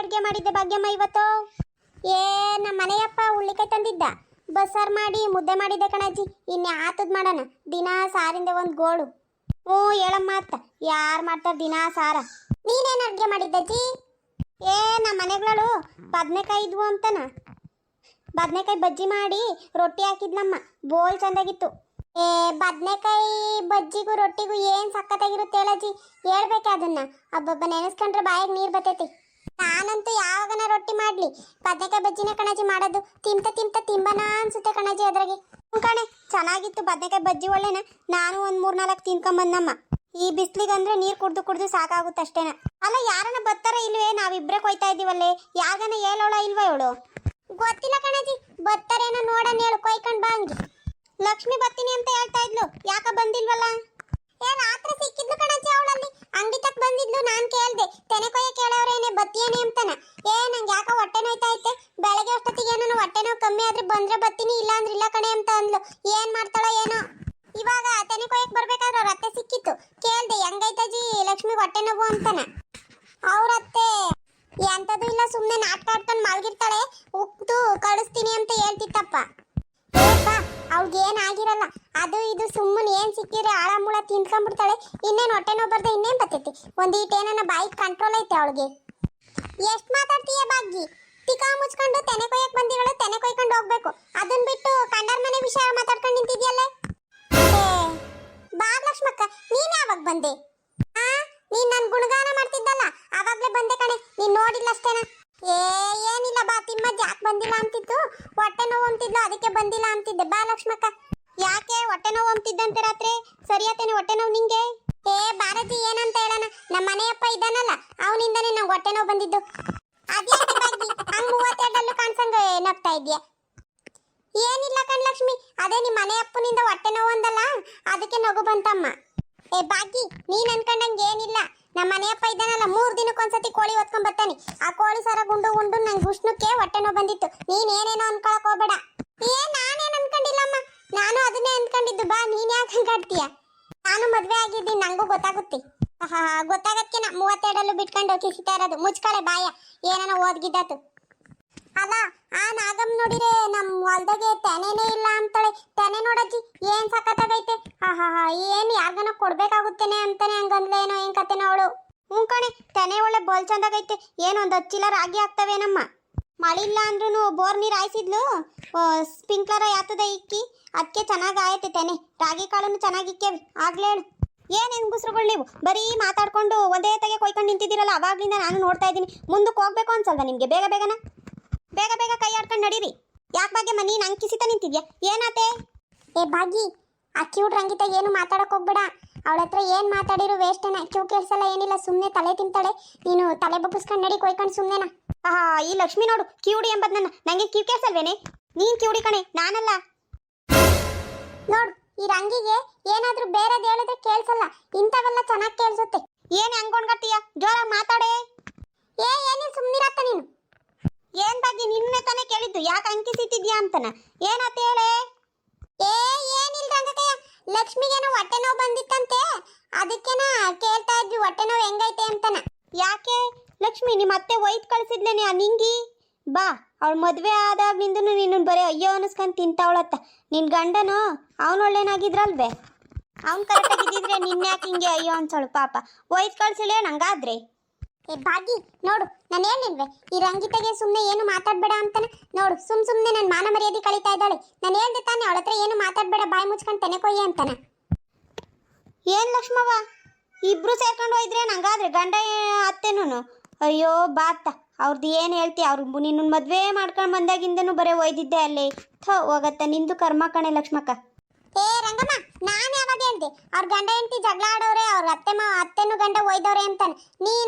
ಅಡ್ಗೆ ಮಾಡಿದ್ದೆ ಭಾಗ್ಯಮ್ಮ ಇವತ್ತು? ಏ ನಮ್ಮ ಮನೆಯಪ್ಪ ಹುಳ್ಳಿಕಾಯಿ ತಂದಿದ್ದ, ಬಸ್ಸಾರು ಮಾಡಿ ಮುದ್ದೆ ಮಾಡಿದ್ದೆ ಕಣಜ್ಜಿ. ಇನ್ಯಾತದ್ ಮಾಡೋಣ, ದಿನ ಸಾರಿಂದ ಒಂದು ಗೋಳು. ಹ್ಞೂ ಹೇಳಮ್ಮ ಅತ್ತ, ಯಾರು ಮಾಡ್ತಾರೆ ದಿನ ಸಾರ? ನೀನೇನು ಅಡ್ಗೆ ಮಾಡಿದ್ದಜ್ಜಿ? ಏ ನಮ್ಮ ಮನೆಗಳು ಬದನೆಕಾಯಿ ಇದ್ವು ಅಂತನ, ಬದನೆಕಾಯಿ ಬಜ್ಜಿ ಮಾಡಿ ರೊಟ್ಟಿ ಹಾಕಿದ್ನಮ್ಮ, ಬೋಲ್ ಚಂದಾಗಿತ್ತು. ಏ ಬದನೆಕಾಯಿ ಬಜ್ಜಿಗೂ ರೊಟ್ಟಿಗೂ ಏನು ಸಕ್ಕತ್ತಾಗಿರುತ್ತೆ ಹೇಳಜ್ಜಿ, ಹೇಳ್ಬೇಕೆ ಅದನ್ನ. ಹಬ್ಬಬ್ಬ ನೆನೆಸ್ಕೊಂಡ್ರೆ ಬಾಯಿಗೆ ನೀರು ಬರ್ತೈತಿ. ನಾನಂತೂ ಯಾವಾಗನ ರೊಟ್ಟಿ ಮಾಡ್ಲಿ ಬದನೆಕಾಯಿ ಬಜ್ಜಿನ ಕಣಜಿ ಮಾಡೋದು. ತಿಂತ ತಿಂಬನ ಅನ್ಸುತ್ತೆ ಕಣಜಿ ಅದ್ರಾಗೆ. ಕಣೆ ಚೆನ್ನಾಗಿತ್ತು ಬದನೆಕಾಯಿ ಬಜ್ಜಿ, ಒಳ್ಳೆನ. ನಾನು ಒಂದು 3-4 ತಿನ್ಕೊಂಬಂದಮ್ಮ. ಈ ಬಿಸ್ಲಿಗಂದ್ರೆ ನೀರು ಕುಡ್ದು ಸಾಕಾಗುತ್ತೆ ಅಷ್ಟೇನ. ಅಲ್ಲ ಯಾರನ್ನ ಬರ್ತಾರ ಇಲ್ವೇ? ನಾವಿಬ್ರೆ ಕೊಯ್ತಾ ಇದೀವಲ್ಲೇ, ಯಾಗನ ಹೇಳೋಳ ಇಲ್ವಾ ಇವಳು? ಗೊತ್ತಿಲ್ಲ ಕಣಜಿ, ಬರ್ತಾರೇನೋ ನೋಡೋಣ, ಹೇಳು ಕೊಯ್ಕೊಂಡ್ ಬಾ ಹಂಗೆ. ಲಕ್ಷ್ಮಿ ಬರ್ತೀನಿ ಅಂತ ಹೇಳ್ತಾ ಇದ್ಲು, ಯಾಕ ಬಂದಿಲ್ವಲ್ಲ? ಏ ರಾತ್ರಿ ಸಿಕ್ಕಿದ್ಲು ಕಣಜ್ಜಿ, ಅವಳಲ್ಲಿ ಅಂಗಡಿ ತಕ್ ಬಂದಿದ್ಲು. ನಾನ್ ಕೇಳ್ದೆ ತೆನೆ ಕೊಯ್ಯ ಕೇಳವ್ರೇನೆ ಬತ್ತೀಯೇನೆ ಅಂತನ. ಏ ನಂಗೆ ಯಾಕ ಹೊಟ್ಟೆ ನೋಯ್ತಾ ಐತೆ, ಬೆಳಗ್ಗೆ ಅಷ್ಟೊತ್ತಿಗೆ ನಾನು ಹೊಟ್ಟೆ ನೋವು ಕಮ್ಮಿ ಆದ್ರೆ ಬಂದ್ರೆ ಬರ್ತೀನಿ, ಇಲ್ಲ ಅಂದ್ರೆ ಇಲ್ಲ ಕಣೆ ಅಂತ ಅಂದ್ಲು. ಏನ್ ಮಾಡ್ತಾಳೋ ಏನೋ. ಇವಾಗ ತೆನೆ ಕೊಯ್ಯಕ್ ಬರ್ಬೇಕಾದ್ರೆ ಅವ್ರ ಅತ್ತೆ ಸಿಕ್ಕಿತ್ತು, ಕೇಳ್ದೆ ಹೆಂಗೈತಜಿ ಲಕ್ಷ್ಮಿ ಹೊಟ್ಟೆ ನೋವು ಅಂತನ. ಅವ್ರತ್ತೆ ಎಂತದು ಇಲ್ಲ, ಸುಮ್ನೆ ನಾಟಕ ಆಡ್ಕೊಂಡು ಮಲ್ಗಿರ್ತಾಳೆ, ಉಕ್ತು ಕಳಿಸ್ತೀನಿ ಅಂತ ಹೇಳ್ತಿತ್ತಪ್ಪ. ಅವ್ಳಿಗೆ ಏನಾಗಿರಲ್ಲ, ಅದು ಇದು ಸುಮ್ಮನೆ ಏನ್ ಸಿಕ್ಕಿದ್ರೆ ಆಳಮೂಳ ತಿನ್ಕೊಂಡ್ಬಿಡ್ತಾಳೆ. ಇನ್ನೇನು ಹೊಟ್ಟೆ ನೋವು ಬರ್ದೆ ಇನ್ನೇನ್ ಬರ್ತೈತಿ? ಒಂದೀಟೇನ ಬಾಯಿ ಕಂಟ್ರೋಲ್ ಐತೆ ಅವಳಿಗೆ. ಎಷ್ಟ್ ಮಾತಾಡ್ತೀಯ ಬಾಗ್ಗಿ? ತಿಕಾ ಮುಚ್ಕೊಂಡು ತೆನೆ ಕೊಯ್ಯಕ್ ಬಂದಿರೋಳು, ತೆನೆ ಕೊಯ್ಕೊಂಡು ಹೋಗ್ಬೇಕು. ಅದನ್ ಬಿಟ್ಟು ಕಂಡರ್ ಮನೆ ವಿಷಯ ಮಾತಾಡ್ಕೊಂಡು ನಿಂತಿದ್ಯಲ್ಲೇ. ಬಾ ಲಕ್ಷ್ಮಕ್ಕ, ನೀನ್ ಯಾವಾಗ ಬಂದೆ? ನೀನ್ ನನ್ ಗುಣಗಾನ ಮಾಡ್ತಿದ್ದಲ್ಲ, ಆವಾಗ್ಲೇ ಬಂದೆ ಕಣೆ, ನೀನ್ ನೋಡಿಲ್ಲ ಅಷ್ಟೇನ. ಏನಿಲ್ಲ ಬಾ ತಿಮ್ಮಜ್ಜಿ, ಯಾಕೆ ಬಂದಿಲ್ಲ ಅಂತಿತ್ತು, ಹೊಟ್ಟೆ ನೋವು ಅಂತಿದ್ಲು, ಅದಕ್ಕೆ ಬಂದಿಲ್ಲ ಅಂತಿದ್ದೆ. ಬಾ ಲಕ್ಷ್ಮಕ್ಕ. ಯಾಕೆ ಹೊಟ್ಟೆ ನೋವು ಅಂತಿದ್ದಂತೆ ರಾತ್ರಿ? ಸರಿಯಾತೇನೆ ಹೊಟ್ಟೆ ನೋವು ನಿಂಗೆ? ಬಾರಜಿ ಏನಂತ ಹೇಳೋಣ, ನಮ್ಮ ಮನೆಯಪ್ಪ ಇದ್ದಾನಲ್ಲ ಅವನಿಂದಾನೆ ನಂಗೆ ಹೊಟ್ಟೆ ನೋವು ಬಂದಿದ್ದು. ಅದ್ಯಾಕೆ ಬಾಗಿ ಹಂಗ್ 32 ಕಾಣ್ಸಂಗ ನಗ್ತಾ ಇದ್ಯಾ? ಏನಿಲ್ಲ ಕಣ್ ಲಕ್ಷ್ಮಿ, ಅದೇ ನಿಮ್ಮ ಮನೆಯಪ್ಪನಿಂದ ಹೊಟ್ಟೆ ನೋವು ಅಂದಲ್ಲ, ಅದಕ್ಕೆ ನಗು ಬಂತಮ್ಮ. ಬಾಗಿ ನೀನ್ ಅನ್ಕೊಂಡಂಗೆ ಏನಿಲ್ಲ, ನಮ್ಮ ಮನೆಯಪ್ಪ ಇದ್ದಾನಲ್ಲ 3 ದಿನಕ್ಕೊಂದ್ಸತಿ ಕೋಳಿ ಹೊತ್ಕೊಂಡ್ ಬರ್ತಾನೆ. ಆ ಕೋಳಿ ಸಾರ ಗುಂಡು ನಂಗೆ ಉಷ್ಣಕ್ಕೆ ಹೊಟ್ಟೆ ನೋವು ಬಂದಿತ್ತು. ನೀನ್ ಏನೇನೋ ಅನ್ಕೊಳಕ್ ಹೋಗ್ಬೇಡ. ನಾನೇನ್ ಅನ್ಕೊಂಡಿಲ್ಲಮ್ಮ, ನಾನು ಅದನ್ನೇ ಅನ್ಕೊಂಡಿದ್ದು. ಬಾ ನೀನ್ ಯಾಕೆ ಅನ್ಕಾಡ್ತೀಯ? ನಾನು ಮದ್ವೆ ಆಗಿದ್ದೀನಿ, ನಂಗೂ ಗೊತ್ತಾಗುತ್ತೆ. ಗೊತ್ತಾಗತ್ಕೆ 32 ಬಿಟ್ಕೊಂಡು ಕಿಸಿತಾ ಇರೋದು. ಮುಚ್ಕಳೆ ಬಾಯ, ಏನಾನ ಓದ್ಗಿದ್ದಾತು. ಅಲ್ಲ ಆ ನಾಗಮ್ ನೋಡಿರೆ ನಮ್ ಹೊಲ್ದಾಗೆ ತೆನೆನೇ ಇಲ್ಲ ಅಂತಾಳೆ. ತೆನೆ ನೋಡಜ್ಜಿ ಏನ್ ಸಖತ್ತಾಗೈತೆ. ಏನ್ ಯಾರ್ಗನ ಕೊಡ್ಬೇಕಾಗುತ್ತೇನೆ ಅಂತಾನೆ ಹಂಗಂದ್ಲೇನೋ, ಏನ್ ಕತೆನೋ ಅವಳು. ಹ್ಞೂ ಕಣೆ, ತೆನೆ ಒಳ್ಳೆ ಬೋಲ್ ಚಂದಾಗೈತೆ. ಏನೊಂದು 10 ಚೀಲ ರಾಗಿ ಆಗ್ತವೇನಮ್ಮ. ಮಳಿಲ್ಲ ಅಂದ್ರೂ ಬೋರ್ ನೀರು ಹಾಯಿಸಿದ್ಲು, ಸ್ಪ್ರಿಂಕ್ಲರ ಯಾತದ ಇಕ್ಕಿ, ಅದಕ್ಕೆ ಚೆನ್ನಾಗಿ ಆಯತೆ ತೆನೆ. ರಾಗಿ ಕಾಳನ್ನು ಚೆನ್ನಾಗಿ ಇಕ್ಕೇವಿ. ಆಗ್ಲೇ ಹೇಳು, ಏನ್ ಹೆಂಗಸ್ರುಗಳು ನೀವು ಬರೀ ಮಾತಾಡ್ಕೊಂಡು ಒಂದೇ ತೆಗೆ ಕೊಯ್ಕೊಂಡು ನಿಂತಿದ್ದೀರಲ್ಲ, ಅವಾಗ್ಲಿಂದ ನಾನು ನೋಡ್ತಾ ಇದ್ದೀನಿ. ಮುಂದಕ್ಕೆ ಹೋಗ್ಬೇಕು ಅನ್ಸಲ್ವಾ ನಿಮ್ಗೆ? ಬೇಗ ಕೈ ಆಡ್ಕೊಂಡು ನಡೀರಿ. ಯಾಕೆ ಭಾಗ್ಯಮ್ಮ ನೀನು ಅಂಕಿಸಿತ ನಿಂತಿದ್ಯಾ, ಏನಾತೆ? ಭಾಗಿ ಆ ಕ್ಯೂಟ್ ರಂಗಿತ ಏನು ಮಾತಾಡಕ್ ಹೋಗ್ಬೇಡ. ಅವಳ ಹತ್ರ ಏನ್ ಮಾತಾಡಿರು ವೇಸ್ಟೇನ, ಕ್ಯೂ ಕೇಳ್ಸಲ್ಲ ಏನಿಲ್ಲ, ಸುಮ್ಮನೆ ತಲೆ ತಿಂತಾಳೆ. ನೀನು ತಲೆ ಬಗ್ಗಿಸ್ಕೊಂಡು ನಡಿ ಕೊಯ್ಕೊಂಡು ಸುಮ್ಮನೆನಾ. ಈ ಲಕ್ಷ್ಮಿ ನೋಡು ಕಿವುಡಿ ಎಂಬದ್ ನಂಗೆ ಕ್ಯೂ ಕೇಳ್ಸಲ್ವೇನೆ? ನೀನ್ ಕಿವುಡಿ ಕಣೆ, ನಾನಲ್ಲ. ನೋಡು ಈ ರಂಗಿಗೆ ಏನಾದ್ರೂ ಬೇರೆದ್ ಹೇಳಿದ್ರೆ ಕೇಳ್ಸಲ್ಲ, ಇಂಥವೆಲ್ಲ ಚೆನ್ನಾಗಿ ಕೇಳಿಸುತ್ತೆ. ಏನ್ ಹಂಗೊಂಡ್ಗತ್ತೀಯ, ಜೋರಾಗಿ ಮಾತಾಡೇ. ಏನಿಲ್ಲ ಸುಮ್ಮನಿರತ್ತ ನೀನು. ಏನ್ ಬಗ್ಗೆ ನಿನ್ನೆ ತಾನೇ ಕೇಳಿದ್ದು, ಯಾಕೆ ಅಂಕಿಸಿಟ್ಟಿದ್ಯಾ ಅಂತನ. ಏನಾತ ಹೇಳೆ? ಏನಿಲ್ಲ ರಂಗಕಯ್ಯ, ಲಕ್ಷ್ಮಿಗೇನೋ ಹೊಟ್ಟೆ ನೋವು ಬಂದಿತ್ತಂತೆ, ಅದಕ್ಕೆನ ಕೇಳ್ತಾ ಇದ್ವಿ ಹೊಟ್ಟೆ ನೋವು ಹೆಂಗೈತೆ ಅಂತನ. ಯಾಕೆ ಲಕ್ಷ್ಮಿ ನಿಮ್ಮ ಅತ್ತೆ ಒಯ್ದು ಕಳ್ಸಿದ್ಲೇನೆ ಆ ನಿಂಗಿ? ಬಾ, ಅವಳು ಮದುವೆ ಆದಾಗ್ಲಿಂದ ನೀನು ಬರೀ ಅಯ್ಯೋ ಅನಿಸ್ಕೊಂಡು ತಿಂತಾವಳತ್ತ. ನಿನ್ ಗಂಡನು ಅವನೊಳ್ಳೇನಾಗಿದ್ರಲ್ವೇ, ಅವ್ನು ಕರೆಕ್ಟಾಗಿದ್ದಿದ್ರೆ ನಿನ್ನೆ ಯಾಕೆ ಹಿಂಗೆ ಅಯ್ಯೋ ಅನ್ಸೋಳು ಪಾಪ. ಒಯ್ದು ಕಳ್ಸಿಳೆ ನಂಗಾದ್ರೆ. ಭಾಗಿ ನೋಡು, ನಾನು ಹೇಳಿಲ್ವೇ ಈ ರಂಗಿತೆಗೆ ಸುಮ್ಮನೆ ಏನು ಮಾತಾಡ್ಬೇಡ ಅಂತಾನೆ. ನೋಡು ಸುಮ್ಮನೆ ನನ್ನ ಮಾನ ಮರ್ಯಾದೆ ಕಳೀತಾ ಇದ್ದಾಳೆ. ನಾನು ಹೇಳ್ದೆ ತಾನೆ ಅವಳ ಹತ್ರ ಏನು ಮಾತಾಡ್ಬೇಡ, ಬಾಯಿ ಮುಚ್ಕೊಂಡು ತೆನೆ ಕೊಯ್ಯ ಅಂತಾನೆ. ಏನ್ ಲಕ್ಷ್ಮವ್ವ ಇಬ್ರು ಸೇರ್ಕೊಂಡು ಹೋಯ್ದ್ರೆ ನಂಗಾದ್ರೆ ಗಂಡ ಅತ್ತೆನೂ ಅಯ್ಯೋ ಬಾತ್ತ. ಅವ್ರದ್ದು ಏನು ಹೇಳ್ತಿ, ಅವ್ರು ನಿನ್ನ ಮದುವೆ ಮಾಡ್ಕೊಂಡು ಬಂದಾಗಿಂದನೂ ಬರೀ ಒಯ್ದಿದ್ದೆ ಅಲ್ಲಿ. ಹೋಗತ್ತ ನಿಂದು ಕರ್ಮ ಕಣೆ ಲಕ್ಷ್ಮಕ್ಕ. ರಂಗಮ್ಮ, ನಾನು ಯಾವಾಗ ಹೇಳ್ದೆ ಅವ್ರ ಗಂಡ ಹೆಂಡತಿ ಜಗಳ ಆಡೋರೆ, ಅವ್ರ ಅತ್ತೆನೂ ಗಂಡ ಒಯ್ದವ್ರೆ ಅಂತಾನೆ.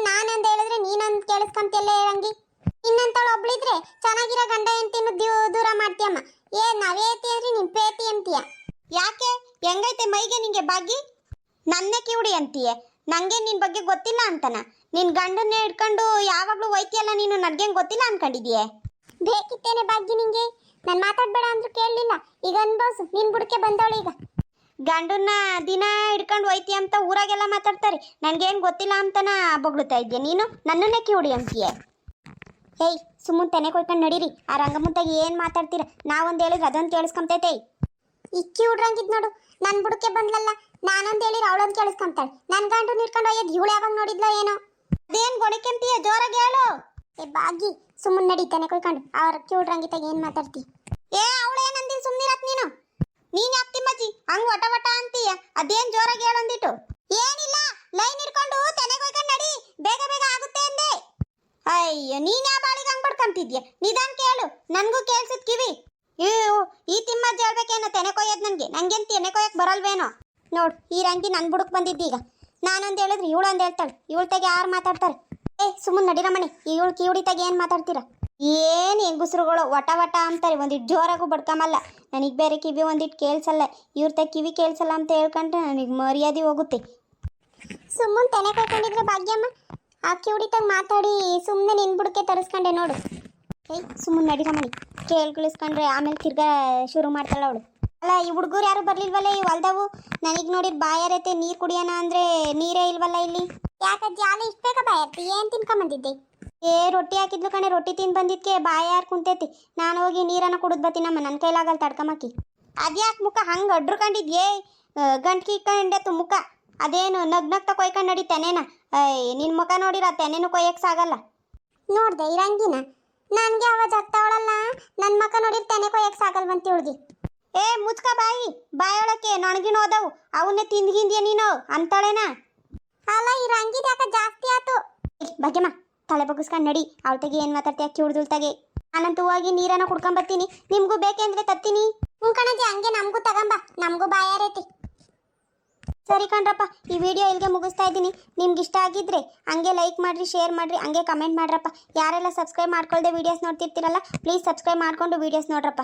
ನಾನಂದ ಹೇಳಿದ್ರೆ ನೀನಂದ್ ಕೇಳಿಸ್ಕೊಂತಿಯಲ್ಲ ರಂಗಿ. ಇನ್ನಂತವಳು ಒಬ್ಳಿದ್ರೆ ಚೆನ್ನಾಗಿರೋ ಗಂಡ ಹೆಂಡತಿನೂ ದೂರ ಮಾಡ್ತೀಯಮ್ಮ. ನಾವೇತಿ ಅಂದ್ರೆ ನಿನ್ ಪೇತಿ ಅಂತೀಯ. ಯಾಕೆ ಹೆಂಗೈತೆ ಮೈಗೆ ನಿಂಗೆ ಬಾಗಿ? ನನ್ನೇ ಕಿವುಡಿ ಅಂತೀಯ, ನಂಗೆ ನಿನ್ ಬಗ್ಗೆ ಗೊತ್ತಿಲ್ಲ ಅಂತನ. ನಿನ್ ಗಂಡನ್ನೇ ಹಿಡ್ಕೊಂಡು ಯಾವಾಗ್ಲೂ ಒಯ್ತಿಯಲ್ಲ ನೀನು, ನನ್ಗೇನ್ ಗೊತ್ತಿಲ್ಲ ಅನ್ಕೊಂಡಿದ್ಯೆ? ಬೇಕಿತ್ತೇನೆ ಭಾಗ್ಯ ನಿಂಗೆ, ನಾನು ಮಾತಾಡ್ಬೇಡ ಅಂದ್ರೂ ಕೇಳಲಿಲ್ಲ. ಈಗ ಅನ್ಬೋಸು ನಿನ್ ಬುಡಕ್ಕೆ ಬಂದವಳು. ಈಗ ಗಂಡನ್ನ ದಿನ ಹಿಡ್ಕೊಂಡು ಒಯ್ತಿ ಅಂತ ಊರಾಗೆಲ್ಲ ಮಾತಾಡ್ತಾರೆ, ನನ್ಗೇನು ಗೊತ್ತಿಲ್ಲ ಅಂತನ ಬೊಗಳುತ್ತಾ ಇದ್ಯಾ ನೀನು? ನನ್ನನ್ನೇ ಕಿವುಡಿ ಅಂತೀಯ. ಹೇಯ್ ಸುಮ್ಮನೆ ತೆನೆ ಕೊಯ್ಕೊಂಡು ನಡೀರಿ. ಆ ರಂಗಮ್ಮಂತಾಗ ಏನು ಮಾತಾಡ್ತೀರ? ನಾವೊಂದು ಹೇಳಿದ್ರೆ ಅದೊಂದು ಕೇಳಿಸ್ಕೊಂತೈತೆ. ಇಕ್ಕಿ ಹುಡ್ರಂಗಿದ್ ನೋಡು, ನನ್ನ ಬುಡಕ್ಕೆ ಬಂದ್ಲಲ್ಲ. ನಾನೊಂದು ಹೇಳಿದ್ರೆ ಅವಳೊಂದು ಕೇಳಿಸ್ಕೊಂತಾಳೆ. ನನ್ನ ಗಂಡು ನೀರ್ಕೊಂಡು ಹೋಯ್ಯದ್ ಇವಳು ಯಾವಾಗ ನೋಡಿದ್ಲೋ ಏನೋ. ಅದೇನು ಗೊಣಕೆಂತೀಯ? ಜೋರಾಗಿ ಹೇಳು. ಏ ಬಾಗಿ ಸುಮ್ಮನೆ ನಡಿ ತೆನೆ ಕೊಯ್ಕೊಂಡು. ಅವ್ರ ಅಕ್ಕಿ ಹುಡ್ರಂಗಿತಾಗ ಏನು ಮಾತಾಡ್ತಿ? ಏ ಅವಳೇನಂದಿ ಸುಮ್ಮನಿರತ್ ನೀನು. ನೀನ್ ಯಾಪ್ತಿಮ್ಮಜ್ಜಿ ಹಂಗ್ ವಟ ವಟ ಅಂತೀಯ? ಅದೇನ್ ಜೋರಾಗಿ ಹೇಳೊಂದಿಟ್ಟು. ಏನಿಲ್ಲ, ಲೈನ್ ಇಟ್ಕೊಂಡು ತೆನೆ ಕೊಯ್ಕೊಂಡು ನಡಿ, ಬೇಗ ಬೇಗ ಆಗುತ್ತೆ ಅಂದೆ. ಅಯ್ಯೋ ನೀನ್ ಯಾವ ಬಾಳಿಗೆ ಹಂಗ್ ಬಡ್ಕೊಂತಿದ್ಯ? ನಿಧಾನ ಕೇಳು, ನನ್ಗೂ ಕೇಳ್ಸತ್ ಕಿವಿ. ಈ ತಿಮ್ಮಜ್ಜಿ ಹೇಳ್ಬೇಕೇನೋ ತೆನೆ ಕೊಯ್ಯೋದ್ ನಂಗೇನ್ ತೆನೆ ಕೊಯ್ಯಕ್ ಬರಲ್ವೇನೋ. ನೋಡ್ ಈ ರಂಗಿ ನನ್ ಬುಡಕ್ ಬಂದಿದ್ದೀಗ. ನಾನೊಂದು ಹೇಳಿದ್ರೆ ಇವಳೊಂದು ಹೇಳ್ತಾಳೆ. ಇವಳ್ತಾಗ ಯಾರು ಮಾತಾಡ್ತಾರೆ? ಏ ಸುಮ್ಮನೆ ನಡಿರಮಣಿ. ಇವಳು ಕಿವುಡಿತಾಗ ಏನು ಮಾತಾಡ್ತೀರ? ಏನು ಹೆಂಗುಸ್ರುಗಳು ವಟ ವಟ ಅಂತಾರೆ, ಒಂದಿಟ್ಟು ಜೋರಾಗೂ ಬಡ್ಕಮಲ್ಲ. ನನಗೆ ಬೇರೆ ಕಿವಿ ಒಂದಿಟ್ಟು ಕೇಳಿಸಲ್ಲ, ಇವ್ರತಾಗ ಕಿವಿ ಕೇಳಿಸಲ್ಲ ಅಂತ ಹೇಳ್ಕೊಂಡ್ರೆ ನನಗೆ ಮರ್ಯಾದೆ ಹೋಗುತ್ತೆ. ಸುಮ್ಮನೆ ತೆನೆ ಕಳ್ಕೊಂಡಿದ್ರೆ ಭಾಗ್ಯಮ್ಮ ಆ ಕಿವುಡಿತಾಗ ಮಾತಾಡಿ ಸುಮ್ಮನೆ ನಿನ್ನ ಬುಡಕ್ಕೆ ತರಿಸ್ಕೊಂಡೆ ನೋಡು. ಏಯ್ ಸುಮ್ಮನೆ ನಡಿರಮಣಿ. ಕೇಳ್ಗಿಳಿಸ್ಕೊಂಡ್ರೆ ಆಮೇಲೆ ತಿರ್ಗಾ ಶುರು ಮಾಡ್ತಾಳೆ ಅವಳು. ಅಲ್ಲ ಈ ಹುಡುಗರು ಯಾರು ಬರ್ಲಿಲ್ವಲ್ಲ ಈ ಹೊಲ್ದವು? ನನಗೆ ನೋಡಿದ್ ಬಾಯಾರೈತೆ, ನೀರು ಕುಡಿಯೋಣ ಅಂದ್ರೆ ನೀರೇ ಇಲ್ವಲ್ಲ ಇಲ್ಲಿ. ಯಾಕಜ್ಜಿ ಹಾಲು ಇಷ್ಟ ಬೇಗ ಬಾಯರ್ತಿ? ಏನು ತಿನ್ಕೊಂಬಂದಿದ್ದೆ? ಏ ರೊಟ್ಟಿ ಹಾಕಿದ್ಲು ಕಣೆ, ರೊಟ್ಟಿ ತಿಂದು ಬಂದಿದ್ಕೆ ಬಾಯಾರು ಕುಂತೈತಿ. ನಾನು ಹೋಗಿ ನೀರನ್ನು ಕುಡಿದು ಬತ್ತೀನಮ್ಮ, ನನ್ನ ಕೈಲಾಗಲ್ಲ ತಡ್ಕಮಕ್ಕಿ. ಅದ್ಯಾಕೆ ಮುಖ ಹಂಗೆ ಅಡ್ರುಕೊಂಡಿದ್ಯೇ? ಗಂಟ್ಕಿ ಇಟ್ಕೊಂಡೆತ್ತು ಮುಖ. ಅದೇನು ನಗ್ನಗ್ತ ಕೊಯ್ಕೊಂಡು ನಡಿ ತೆನೇನ. ನಿನ್ನ ಮುಖ ನೋಡಿರ ತೆನೇನು ಕೊಯ್ಯಕ್ಕೆ ಸಾಗಲ್ಲ. ನೋಡ್ದೆ ಈ ರಂಗಿನ ನನಗೆ ಅವ ಜಗ್ತಾವಳಲ್ಲ, ನನ್ನ ಮುಖ ನೋಡಿರ್ ತೆನೆ ಕೊಯ್ಯಕ್ಕೆ ಸಾಗಲ್ವಂತ ಹೇಳ್ದಿ. ಏ ಮುಚ್ಕ ಬಾಯೊಳಕ್ಕೆ ನೊಣಗಿನ ಹೋದವು ಅವನ್ನೇ ತಿಂದ್ಗಿಂದ್ಯ ನೀನು ಅಂತಾಳೇನ? ಅಲ್ಲ ಈ ರಂಗಿದ ಯಾಕೆ ಜಾಸ್ತಿ ಆತು? ಭಾಗ್ಯಮ್ಮ ತಲೆ ಬಗ್ಗಿಸ್ಕೊಂಡು ನಡಿ. ಅವಳ್ತಾಗೆ ಏನು ಮಾತಾಡ್ತೀಯ ಕಿವುಡ್ದುಳ್ತಾಗೆ. ನಾನಂತೂ ಹೋಗಿ ನೀರನ್ನು ಕುಡ್ಕೊಂಬತ್ತೀನಿ, ನಿಮ್ಗೂ ಬೇಕೆಂದ್ರೆ ತತ್ತೀನಿ. ಹ್ಞೂ ಕಣಜ್ಜಿ, ಹಂಗೆ ನಮಗೂ ತಗೊಂಬ, ನಮಗೂ ಬಾಯಾರೈತಿ. ಸರಿ ಕಣ್ರಪ್ಪ, ಈ ವಿಡಿಯೋ ಇಲ್ಲಿಗೆ ಮುಗಿಸ್ತಾ ಇದ್ದೀನಿ. ನಿಮ್ಗೆ ಇಷ್ಟ ಆಗಿದ್ರೆ ಹಂಗೆ ಲೈಕ್ ಮಾಡಿರಿ, ಶೇರ್ ಮಾಡಿರಿ, ಹಂಗೆ ಕಮೆಂಟ್ ಮಾಡ್ರಪ್ಪ. ಯಾರೆಲ್ಲ ಸಬ್ಸ್ಕ್ರೈಬ್ ಮಾಡ್ಕೊಳ್ದೆ ವೀಡಿಯೋಸ್ ನೋಡ್ತಿರ್ತೀರಲ್ಲ ಪ್ಲೀಸ್ ಸಬ್ಸ್ಕ್ರೈಬ್ ಮಾಡ್ಕೊಂಡು ವೀಡಿಯೋಸ್ ನೋಡ್ರಪ್ಪ.